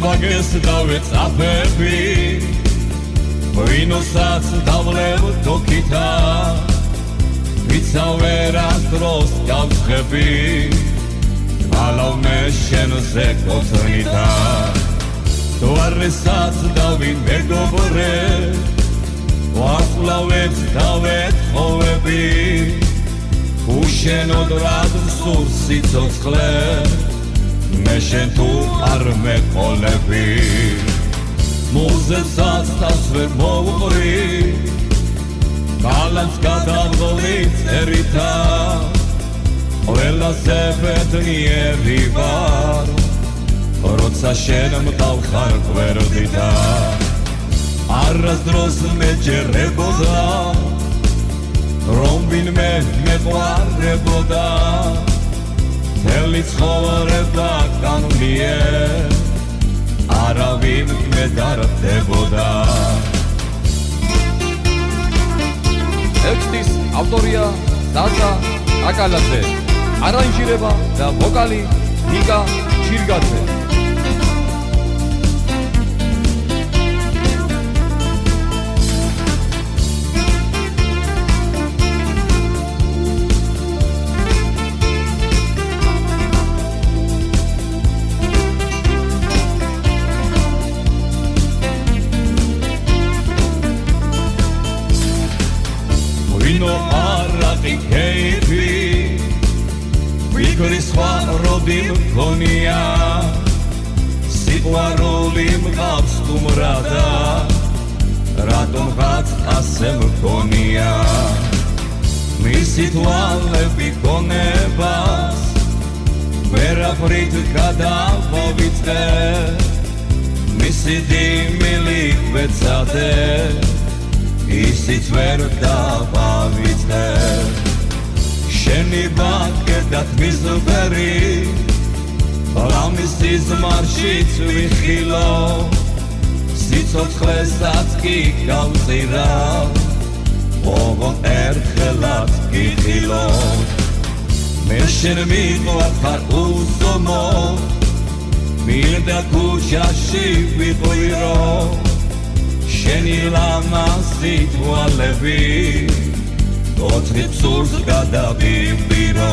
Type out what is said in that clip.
ვაგეს დავეწაფები ვინოსაც დავლევ თოქითა ვიცავერას დროს გავცხები ალავ მე შენზე კოთნითა დვარესაც დავინ მეგობრე ვასლავებს დავეთხოვები უშენოდ რად სურს სიცოცხლე მე შენ თუ არ მეყოლები მუზესაც თავს ვერ მოვუყრი კალანს გადავღლით ერითა ყველაზე ბედნიერი ვარ როცა შენ მყავხარ გვერდითა არასდროს მეჯერებოდა რომ ვინმე მეყვარებოდა მთელი ცხოვრება განვლია არავინ მედარდებოდა ტექსტის ავტორია ზაზა აკალაძე არანჟირება და ვოკალი ნიკა ჩირგაძე ვინო არაყი ქეიფი ვიგრის სხვა როდი მქონია სიყვარული მყავს სტუმრადა რატომღაც ასე მქონია მისი თვალები გონებას ვერაფრით გადავავიწყე მისი დიმილი გვეცადე ისიც ვერ დავავიწყე შენი ბაკედად მიზვერი რამის მარშიც ვიხილო სიცოცხლესაც კი გავწირა ოღონ ერთხელაც გიხილო მე შენ მიყვარხარ უზომო მინდა ქუჩაში ვიყვირო შენი ლამაზი თვალები კოთხით სულს გადავიბირო